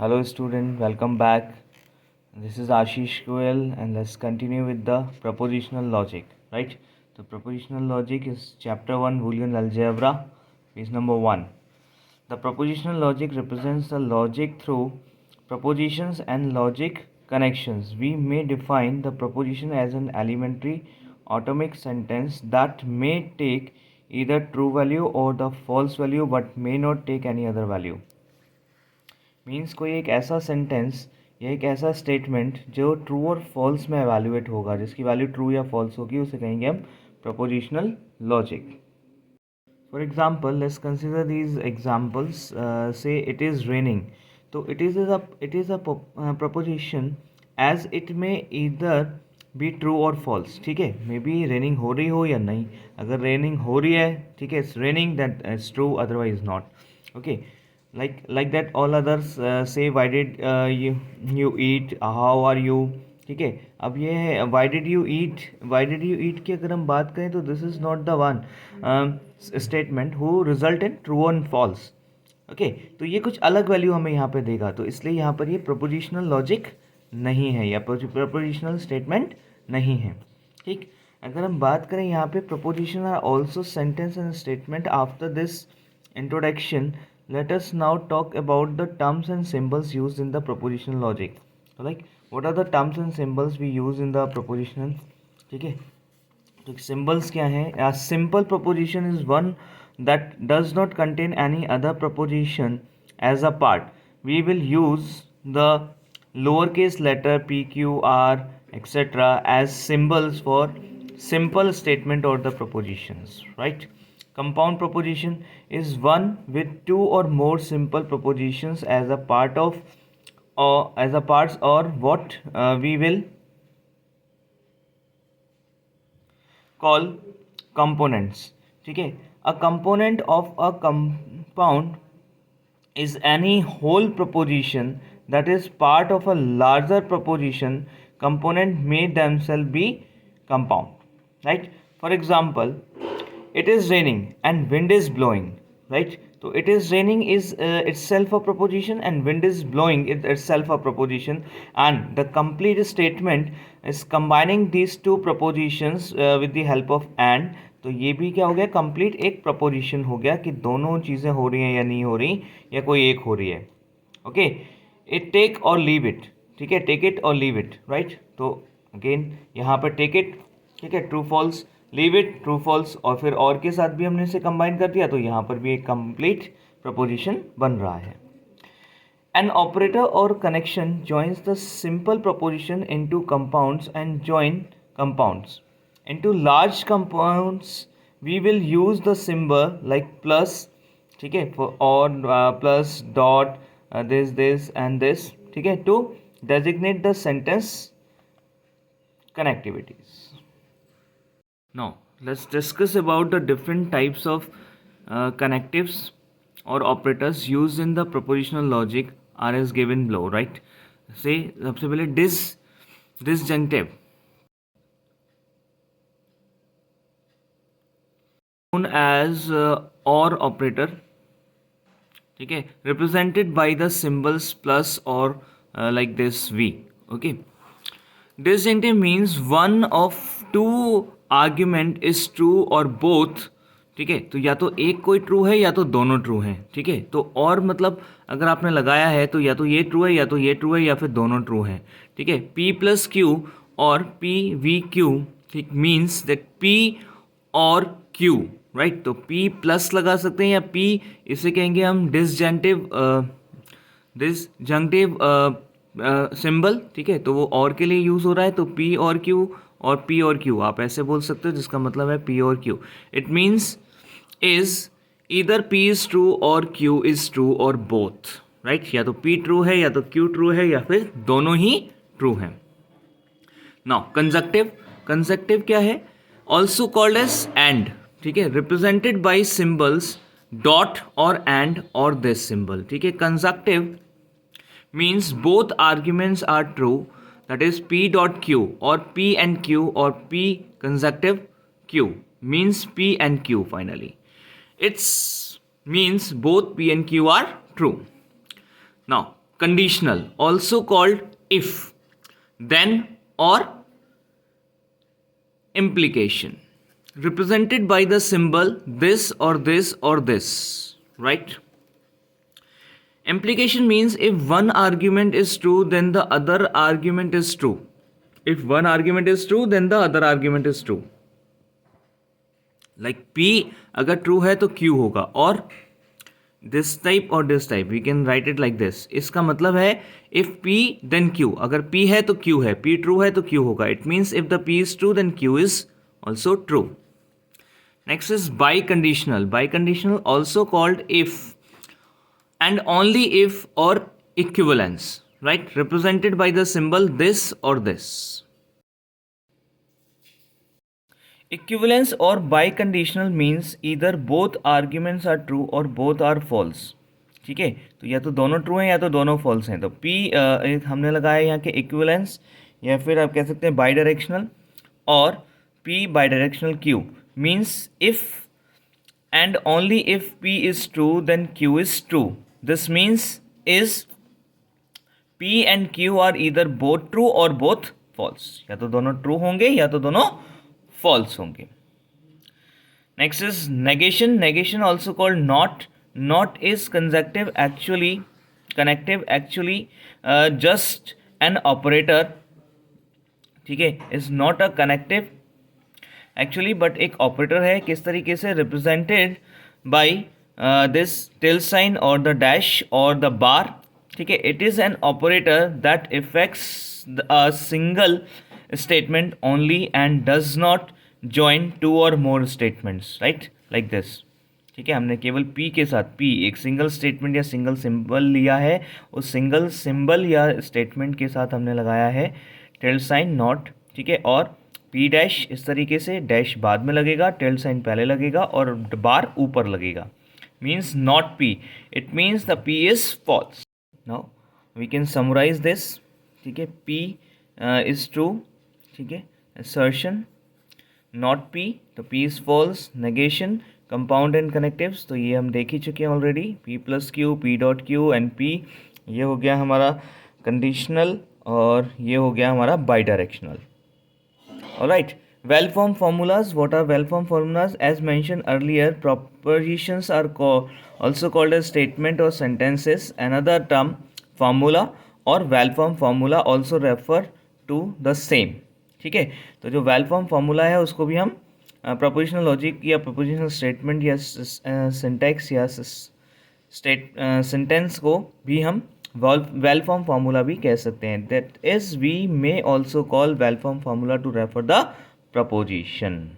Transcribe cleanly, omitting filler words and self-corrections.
Hello student, welcome back. This is Ashish Goel and let's continue with the propositional logic, right? The propositional logic is chapter 1 Boolean algebra, page number 1. The propositional logic represents the logic through propositions and logic connections. We may define the proposition as an elementary atomic sentence that may take either true value or the false value but may not take any other value. Means कोई एक ऐसा sentence या एक ऐसा statement जो true or false में evaluate होगा, जिसकी वैल्यू ट्रू या फॉल्स होगी, उसे कहेंगे हम propositional logic. For example let's consider these examples. Say it is raining, तो it is a proposition as it may either be true or false. ठीक है, मे बी रेनिंग हो रही हो या नहीं. अगर रेनिंग हो रही है, ठीक है, it's raining, that is true, otherwise not. Okay, like that all others say why did you eat, how are you. ठीक है, अब ये है why did you eat की अगर हम बात करें तो this is not the one statement who result in true and false. Okay, तो ये कुछ अलग वैल्यू हमें यहाँ पे देगा, तो इसलिए यहाँ पर ये प्रपोजिशनल लॉजिक नहीं है या प्रपोजिशनल स्टेटमेंट नहीं है. ठीक, अगर हम बात करें यहाँ पे proposition are also sentence and statement. After this introduction let us now talk about the terms and symbols used in the propositional logic. So like what are the terms and symbols we use in the propositional. ठीक है, तो symbols क्या हैं. A simple proposition is one that does not contain any other proposition as a part. We will use the lowercase letter p, q, r, etc. as symbols for simple statement or the propositions, right? Compound proposition is one with two or more simple propositions as a part of or as a parts or what we will call components. ठीक है, a component of a compound is any whole proposition that is part of a larger proposition. Component may themselves be compound, right? For example, it is raining and wind is blowing, right? So it is raining is itself a proposition and wind is blowing itself a proposition, and the complete statement is combining these two propositions with the help of and. तो ये भी क्या हो गया, complete एक preposition हो गया कि दोनों चीज़ें हो रही हैं या नहीं हो रही, या कोई एक हो रही है. Okay, it take or leave it. ठीक है, take it or leave it, right? तो अगेन यहाँ पर टेक इट, ठीक है, true false, leave it true false, और फिर और के साथ भी हमने इसे कंबाइन कर दिया, तो यहाँ पर भी एक कंप्लीट प्रपोजिशन बन रहा है. An operator or connection joins the simple proposition into compounds and join compounds. Into large compounds we will use the symbol like plus, ठीक है, for or plus dot this and this, ठीक है, to designate the sentence connectivities. Now let's discuss about the different types of connectives or operators used in the propositional logic are as given below, right? Say सबसे पहले disjunctive known as or operator, ठीक है, represented by the symbols plus or like this v. Okay, disjunctive means one of two argument is true or both. ठीक है, तो या तो एक कोई ट्रू है या तो दोनों ट्रू हैं. ठीक है, तो और मतलब अगर आपने लगाया है तो या तो ये ट्रू है या तो ये ट्रू है या फिर दोनों ट्रू हैं. ठीक है, p प्लस क्यू और p v क्यू, ठीक, मीन्स दैट p और q, राइट? तो p प्लस लगा सकते हैं या p, इसे कहेंगे हम डिसजंक्टिव सिंबल. ठीक है, तो वो और के लिए यूज़ हो रहा है, तो p और q और p और q आप ऐसे बोल सकते हो, जिसका मतलब है p और q. It means is either p is true और q इज ट्रू और बोथ, राइट? या तो p ट्रू है या तो q ट्रू है या फिर दोनों ही ट्रू हैं. नाउ कंजक्टिव क्या है? Also called as and. ठीक है, रिप्रेजेंटेड बाई सिम्बल्स डॉट और एंड और दिस सिंबल. ठीक है, conjunctive means both arguments are true, that is p dot q or p and q or p conjunctive q means p and q. Finally it's means both p and q are true. Now conditional, also called if, then, or implication, represented by the symbol this or this or this, right? Implication means if one argument is true, then the other argument is true. If one argument is true, then the other argument is true. Like P अगर true है तो Q होगा, और this type और this type we can write it like this. इसका मतलब है if P then Q, अगर P है तो Q है, P true है तो Q होगा. It means if the P is true then Q is also true. Next is biconditional. Biconditional also called if and only if or equivalence, right? Represented by the symbol this or this. Equivalence or biconditional means either both arguments are true or both are false. ठीक है, तो या तो दोनों true हैं या तो दोनों फॉल्स हैं. तो P हमने लगाया यहाँ के इक्विवेलेंस, या फिर आप कह सकते हैं बाई डायरेक्शनल, और P by directional Q means if and only if P is true then Q is true. This means is P and Q are either both true or both false. या तो दोनों true होंगे या तो दोनों false होंगे. Next is negation. Negation also called not. Not is conjunctive, actually connective, actually just an operator. ठीक है, is not a connective actually but एक operator है. किस तरीके से? represented by this tilde sign or the dash or the bar. ठीक है, it is an operator that affects a single statement only and does not join two or more statements, right? Like this. ठीक है, हमने केवल P के साथ, P एक single statement या सिंगल सिंबल लिया है, उस सिंगल सिंबल या स्टेटमेंट के साथ हमने लगाया है टिल्ड साइन नॉट. ठीक है, और P डैश इस तरीके से, डैश बाद में लगेगा, टिल्ड साइन पहले लगेगा और बार ऊपर लगेगा. Means not P, it means the P is false. Now we can summarise this. ठीक है, P इज ट्रू. ठीक है, असर्शन नॉट P, तो P is false. Negation, compound and connectives, तो ये हम देख ही चुके हैं already. P plus Q, P dot Q and P, ये हो गया हमारा कंडीशनल और ये हो गया हमारा by directional. Alright, well form formulas. What are well form formulas? As mentioned earlier, propositions are also called as statement or sentences. Another term, formula or well form formula also refer to the same. ठीक है, तो जो well form formula है उसको भी हम propositional logic या propositional statement या syntax या sentence को भी हम well form formula भी कह सकते हैं. That is, we may also call well form formula to refer the proposition.